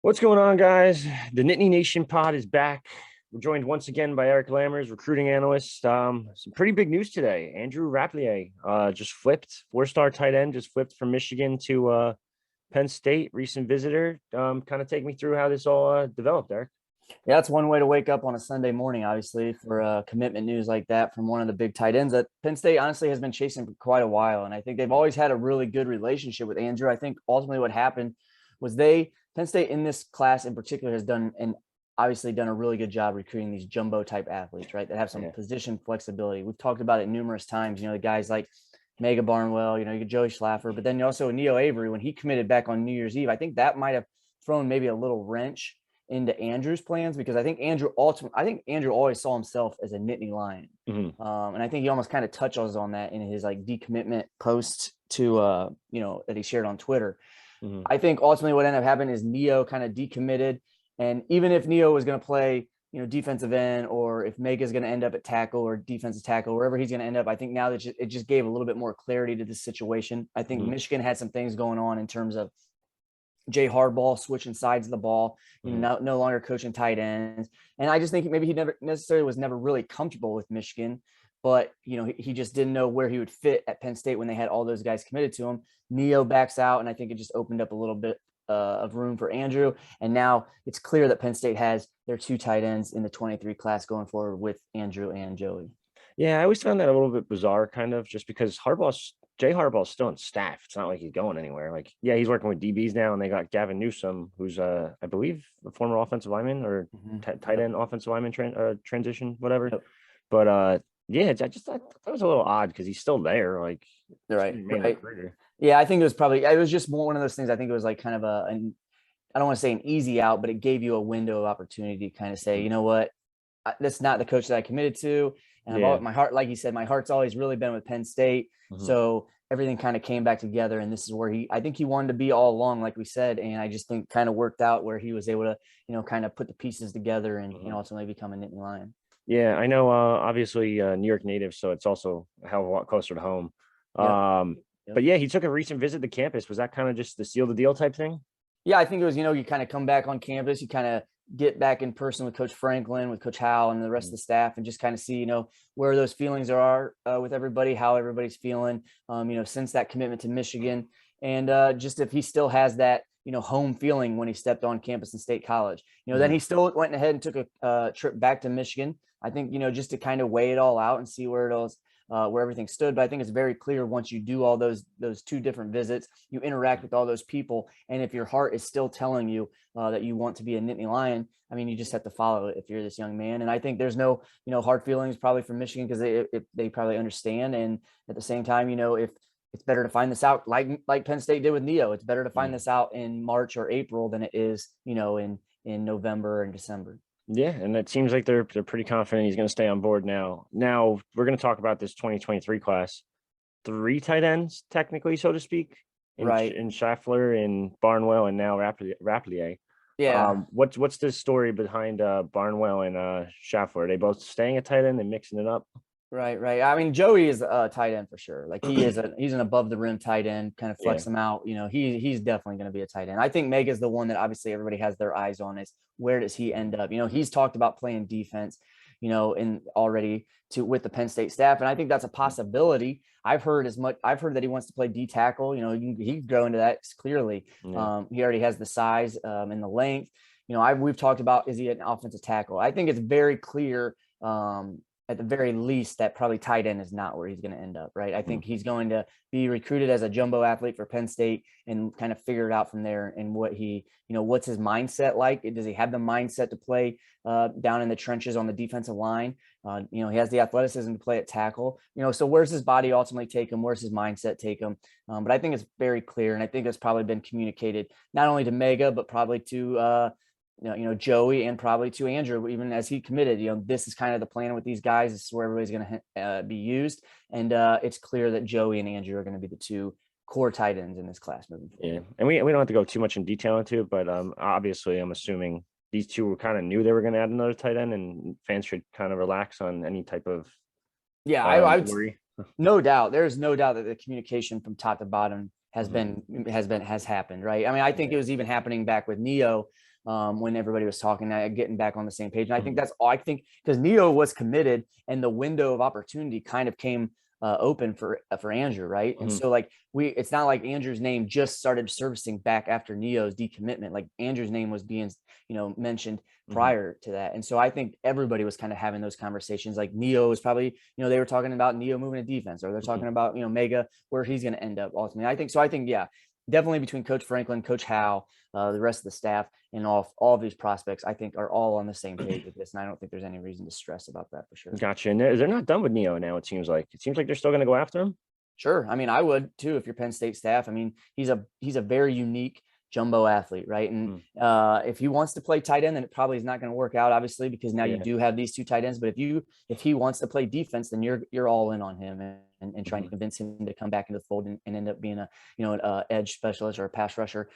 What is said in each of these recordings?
What's going on, guys? The Nittany Nation pod is back. We're joined once again by Eric Lammers, recruiting analyst. Some pretty big news today. Andrew Rappleyea just flipped, four-star tight end, just flipped from Michigan to Penn State, recent visitor. Kind of take me through how this all developed, Eric. Yeah, that's one way to wake up on a Sunday morning, obviously, for commitment news like that from one of the big tight ends that Penn State honestly has been chasing for quite a while. And I think they've always had a really good relationship with Andrew. I think ultimately what happened was Penn State in this class in particular has done a really good job recruiting these jumbo type athletes, right? That have some position flexibility. We've talked about it numerous times, the guys like Mega Barnwell, you get Joey Schlaffer, but then also Neo Avery, when he committed back on New Year's Eve, I think that might have thrown maybe a little wrench into Andrew's plans, because I think Andrew always saw himself as a Nittany Lion. Mm-hmm. And I think he almost kind of touches on that in his like decommitment post to that he shared on Twitter. Mm-hmm. I think ultimately what ended up happening is Neo kind of decommitted, and even if Neo was going to play defensive end, or if Mega's going to end up at tackle or defensive tackle, wherever he's going to end up, I think now that it just gave a little bit more clarity to this situation. I think Michigan had some things going on in terms of Jay Hardball switching sides of the ball, no longer coaching tight ends. And I just think maybe he was never really comfortable with Michigan, but he just didn't know where he would fit at Penn State when they had all those guys committed to him. Neo backs out, and I think it just opened up a little bit of room for Andrew. And now it's clear that Penn State has their two tight ends in the 23 class going forward with Andrew and Joey. Yeah, I always found that a little bit bizarre, kind of, just because Jay Harbaugh's still on staff. It's not like he's going anywhere. Like, yeah, he's working with DBs now, and they got Gavin Newsom, who's I believe a former offensive lineman or tight end offensive lineman transition, whatever. Yep. But yeah, I thought it was a little odd because he's still there. Like, right. Yeah, I think it was just more one of those things. I think it was like kind of I don't want to say an easy out, but it gave you a window of opportunity to kind of say, you know what, that's not the coach that I committed to. And my heart, like you said, my heart's always really been with Penn State. Mm-hmm. So everything kind of came back together, and this is where I think he wanted to be all along, like we said. And I just think kind of worked out where he was able to, kind of put the pieces together and, ultimately become a Nittany Lion. Yeah, I know. Obviously, New York native, so it's also a hell of a lot closer to home. Yep. But yeah, he took a recent visit to campus. Was that kind of just the seal the deal type thing? Yeah, I think it was, you kind of come back on campus, you kind of get back in person with Coach Franklin, with Coach Howell, and the rest of the staff, and just kind of see, where those feelings are with everybody, how everybody's feeling, since that commitment to Michigan, and just if he still has that, home feeling when he stepped on campus in State College. Then he still went ahead and took a trip back to Michigan. I think, just to kind of weigh it all out and see where everything stood. But I think it's very clear once you do all those two different visits, you interact with all those people. And if your heart is still telling you that you want to be a Nittany Lion, I mean, you just have to follow it if you're this young man. And I think there's no, hard feelings probably from Michigan, because they probably understand. And at the same time, if it's better to find this out, like Penn State did with Neo, it's better to find this out in March or April than it is, in November and December. Yeah, and it seems like they're pretty confident he's going to stay on board now. Now we're going to talk about this 2023 class. 3 tight ends, technically, so to speak, in Scheffler and Barnwell, and now Rappleyea. Yeah. What's the story behind Barnwell and Scheffler? Are they both staying at tight end and mixing it up? Right. I mean, Joey is a tight end for sure. Like he's an above the rim tight end, kind of flex him out. He's definitely going to be a tight end. I think Mega's the one that obviously everybody has their eyes on, is where does he end up? He's talked about playing defense, with the Penn State staff. And I think that's a possibility. I've heard that he wants to play D tackle. He can go into that clearly. Yeah. He already has the size and the length. We've talked about, is he an offensive tackle? I think it's very clear, at the very least, that probably tight end is not where he's going to end up, right? I think he's going to be recruited as a jumbo athlete for Penn State and kind of figure it out from there. And what's his mindset like? Does he have the mindset to play down in the trenches on the defensive line? He has the athleticism to play at tackle. So where's his body ultimately take him? Where's his mindset take him? But I think it's very clear, and I think it's probably been communicated not only to Mega, but probably to Joey, and probably to Andrew, even as he committed. This is kind of the plan with these guys. This is where everybody's going to be used, and it's clear that Joey and Andrew are going to be the 2 core tight ends in this class moving forward. Yeah, and we don't have to go too much in detail into it, but obviously, I'm assuming these 2 were kind of knew they were going to add another tight end, and fans should kind of relax on any type of worry. No doubt. There's no doubt that the communication from top to bottom has happened, right? I mean, I think it was even happening back with Neo. when everybody was talking, getting back on the same page. And I think that's all. I think because Neo was committed and the window of opportunity kind of came open for Andrew, right? And so like it's not like Andrew's name just started surfacing back after Neo's decommitment. Like Andrew's name was being, mentioned prior to that. And so I think everybody was kind of having those conversations. Like Neo was probably, they were talking about Neo moving to defense, or they're talking about, Mega, where he's going to end up ultimately. I think, yeah, definitely between Coach Franklin, Coach Howe, the rest of the staff, and all of these prospects, I think are all on the same page with this. And I don't think there's any reason to stress about that for sure. Gotcha. And they're not done with Neo now, it seems like. It seems like they're still going to go after him. Sure. I mean, I would too, if you're Penn State staff. I mean, he's a very unique jumbo athlete, right? And if he wants to play tight end, then it probably is not going to work out, obviously, because now you do have these two tight ends. But if he wants to play defense, then you're all in on him and trying to convince him to come back into the fold and end up being an edge specialist or a pass rusher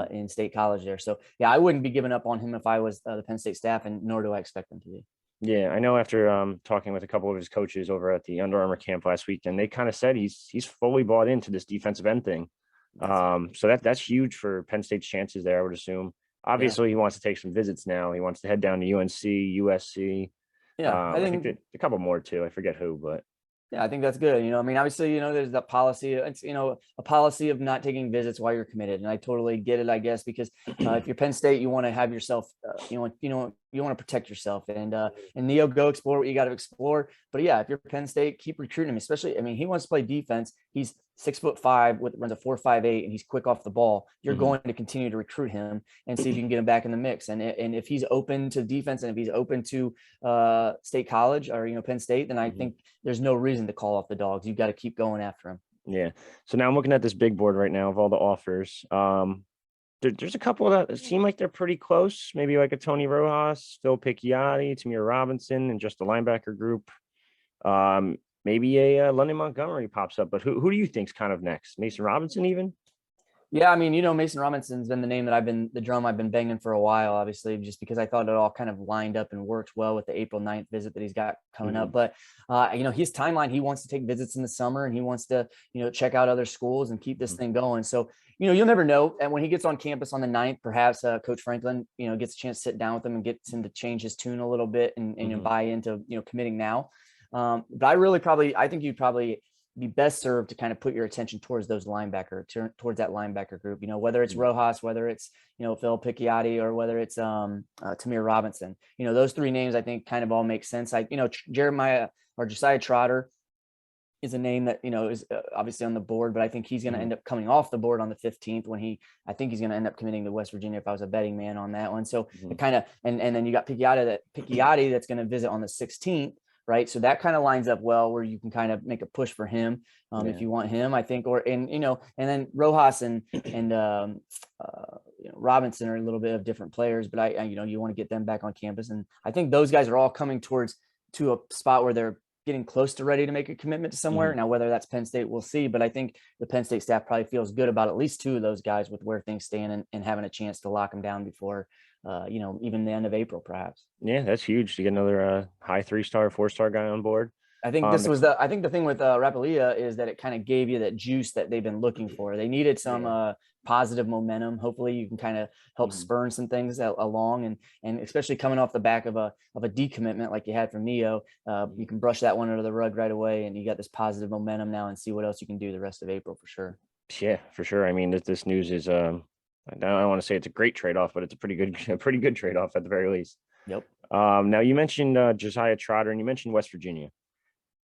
in State College there. So yeah, I wouldn't be giving up on him if I was the Penn State staff, and nor do I expect them to be. Yeah, I know after talking with a couple of his coaches over at the Under Armour camp last week, and they kind of said he's fully bought into this defensive end thing. So that's huge for Penn State's chances there, I would assume. Obviously, he wants to take some visits now. He wants to head down to UNC, USC. Yeah, I think a couple more too. I forget who, but yeah, I think that's good. I mean, obviously, there's that policy. It's, a policy of not taking visits while you're committed. And I totally get it, I guess, because if you're Penn State, you want to have yourself, you want to protect yourself and Neo, go explore what you got to explore. But yeah, if you're Penn State, keep recruiting him, especially, I mean, he wants to play defense. He's 6'5" runs a 4.58, and he's quick off the ball. You're going to continue to recruit him and see if you can get him back in the mix. And if he's open to defense, and if he's open to State College or Penn State, then I think there's no reason to call off the dogs. You've got to keep going after him. Yeah. So now I'm looking at this big board right now of all the offers. There's a couple that seem like they're pretty close. Maybe like a Tony Rojas, Phil Picciotti, Tamir Robinson, and just the linebacker group. Maybe a London Montgomery pops up, but who do you think's kind of next? Mason Robinson even? Yeah, I mean, Mason Robinson's been the name that the drum I've been banging for a while, obviously, just because I thought it all kind of lined up and worked well with the April 9th visit that he's got coming up. But, his timeline, he wants to take visits in the summer, and he wants to, check out other schools and keep this thing going. So, you'll never know. And when he gets on campus on the 9th, perhaps Coach Franklin, gets a chance to sit down with him and gets him to change his tune a little bit and buy into, committing now. But I think you'd probably be best served to kind of put your attention towards towards that linebacker group, whether it's Rojas, whether it's, Phil Picciotti, or whether it's Tamir Robinson. Those three names I think kind of all make sense. Josiah Trotter is a name that, is obviously on the board, but I think he's going to end up coming off the board on the 15th I think he's going to end up committing to West Virginia if I was a betting man on that one. So it kind of, and then you got Picciotti that's going to visit on the 16th. Right. So that kind of lines up well where you can kind of make a push for him if you want him, I think, and then Rojas and Robinson are a little bit of different players, but you want to get them back on campus. And I think those guys are all coming to a spot where they're getting close to ready to make a commitment to somewhere. Now, whether that's Penn State, we'll see. But I think the Penn State staff probably feels good about at least two of those guys with where things stand and having a chance to lock them down before even the end of April, perhaps. Yeah, that's huge to get another high 3-star, 4-star guy on board. I think I think the thing with Rappleyea is that it kind of gave you that juice that they've been looking for. They needed some positive momentum. Hopefully you can kind of help spurn some things along, and especially coming off the back of a decommitment like you had from Neo, you can brush that one under the rug right away, and you got this positive momentum now, and see what else you can do the rest of April for sure. Yeah, for sure. I mean, this news is I don't want to say it's a great trade-off, but it's a pretty good trade-off at the very least. Yep. Now you mentioned Josiah Trotter, and you mentioned West Virginia.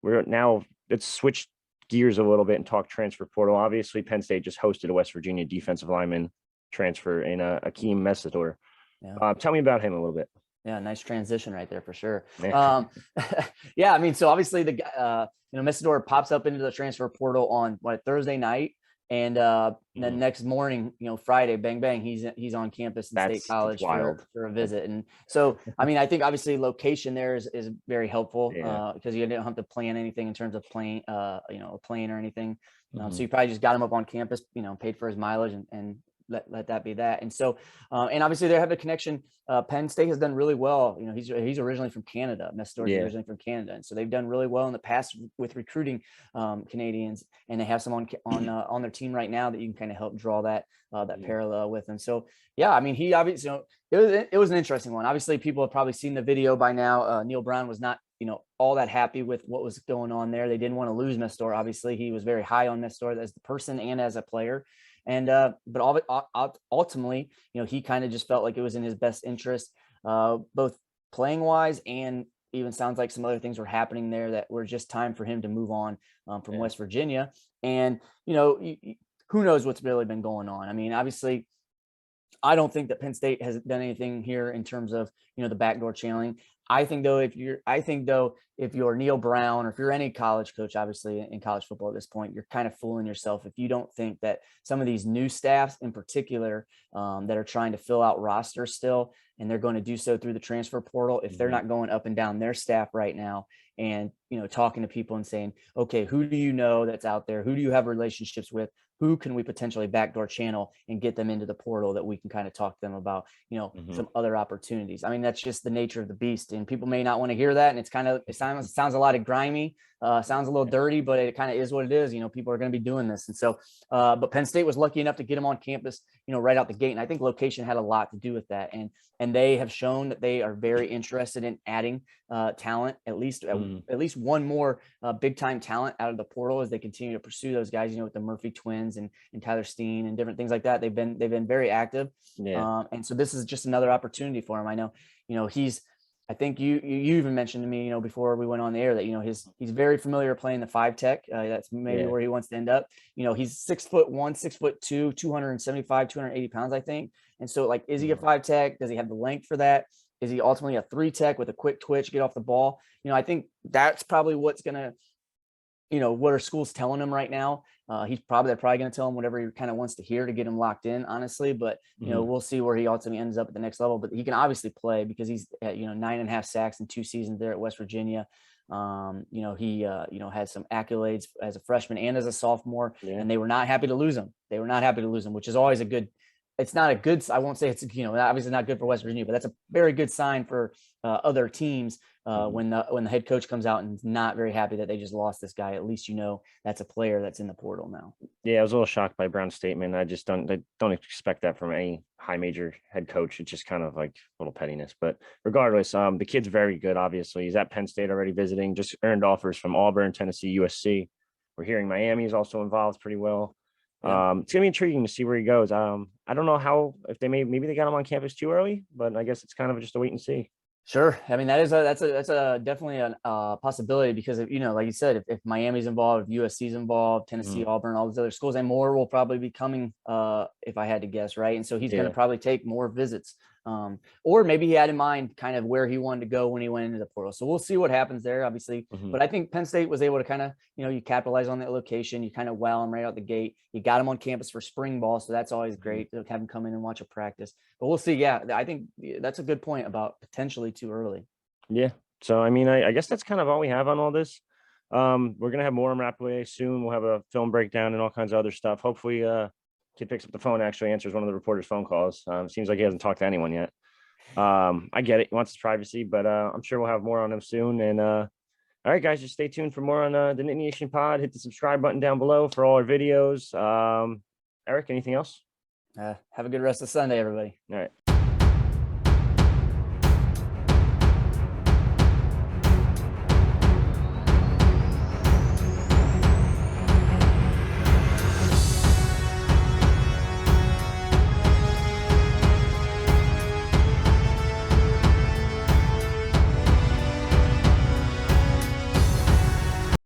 Let's switch gears a little bit and talk transfer portal. Obviously, Penn State just hosted a West Virginia defensive lineman transfer in Akeem Messador. Yeah. Tell me about him a little bit. Yeah, nice transition right there for sure. Yeah, I mean, so obviously Messador pops up into the transfer portal on Thursday night. And then next morning, Friday, bang, bang, he's on campus in State College for a visit. And so, I mean, I think obviously location there is very helpful because you didn't have to plan anything in terms of plane, a plane or anything. So you probably just got him up on campus, paid for his mileage and let that be that. And so, and obviously they have a connection. Penn State has done really well. You know, he's originally from Canada. Mestor's originally from Canada, and so they've done really well in the past with recruiting Canadians, and they have some on their team right now that you can kind of help draw that parallel with them. So yeah, I mean, he obviously, you know, it was an interesting one. Obviously, people have probably seen the video by now. Neil Brown was not, you know, all that happy with what was going on there. They didn't want to lose Mestor. Obviously, he was very high on Mestor as the person and as a player. And but ultimately, you know, he kind of just felt like it was in his best interest, both playing wise, and even sounds like some other things were happening there that were just time for him to move on from West Virginia. And, you know, who knows what's really been going on. I mean, obviously, I don't think that Penn State has done anything here in terms of, you know, the backdoor channeling. I think though, if you're Neil Brown, or if you're any college coach, obviously in college football at this point, you're kind of fooling yourself if you don't think that some of these new staffs in particular that are trying to fill out rosters still, and they're going to do so through the transfer portal, if they're not going up and down their staff right now and, you know, talking to people and saying, okay, who do you know that's out there? Who do you have relationships with? Who can we potentially backdoor channel and get them into the portal that we can kind of talk to them about, you know, some other opportunities? I mean, that's just the nature of the beast, and people may not want to hear that. And it sounds a lot of grimy, sounds a little dirty, but it kind of is what it is. You know, people are going to be doing this. And so, but Penn State was lucky enough to get him on campus, you know, right out the gate. And I think location had a lot to do with that. And they have shown that they are very interested in adding talent, at least one more big time talent out of the portal as they continue to pursue those guys, you know, with the Murphy twins and Tyler Steen and different things like that. They've been very active. And so this is just another opportunity for him. I know, you know, I think you even mentioned to me, you know, before we went on the air that, you know, he's very familiar playing the 5 tech. That's maybe where he wants to end up. You know, he's 6'1", 6'2", 275, 280 pounds, I think. And so, like, is he a 5 tech? Does he have the length for that? Is he ultimately a 3 tech with a quick twitch, get off the ball? You know, I think that's probably what's going to, you know, what are schools telling him right now? They're probably going to tell him whatever he kind of wants to hear to get him locked in, honestly. But, you know, we'll see where he ultimately ends up at the next level. But he can obviously play because he's at, you know, 9.5 sacks in 2 seasons there at West Virginia. You know, he, you know, had some accolades as a freshman and as a sophomore, and they were not happy to lose him. Which is always a good, it's not a good, I won't say it's, you know, obviously not good for West Virginia, but that's a very good sign for other teams when the head coach comes out and is not very happy that they just lost this guy. At least, you know, that's a player that's in the portal now. Yeah, I was a little shocked by Brown's statement. I just don't expect that from any high major head coach. It's just kind of like a little pettiness. But regardless, the kid's very good, obviously. He's at Penn State already visiting, just earned offers from Auburn, Tennessee, USC. We're hearing Miami is also involved pretty well. It's gonna be intriguing to see where he goes. I don't know how, if maybe they got him on campus too early, but I guess it's kind of just a wait and see. Sure. I mean, that's definitely a possibility because, you know, like you said, if Miami's involved, if USC's involved, Tennessee, Auburn, all these other schools, and more will probably be coming, if I had to guess, right? And so he's going to probably take more visits. Or maybe he had in mind kind of where he wanted to go when he went into the portal. So we'll see what happens there, obviously. But I think Penn State was able to kind of, you know, you capitalize on that location, you kind of wow him right out the gate. You got him on campus for spring ball, so that's always great to have him come in and watch a practice. But we'll see. Yeah, I think that's a good point about potentially too early. Yeah. So I mean, I guess that's kind of all we have on all this. We're gonna have more on Rappleyea soon. We'll have a film breakdown and all kinds of other stuff. Hopefully, kid picks up the phone, actually answers one of the reporters' phone calls. Seems like he hasn't talked to anyone yet. I get it. He wants his privacy, but I'm sure we'll have more on him soon. And all right, guys, just stay tuned for more on the Nittany Nation pod. Hit the subscribe button down below for all our videos. Eric, anything else? Have a good rest of Sunday, everybody. All right.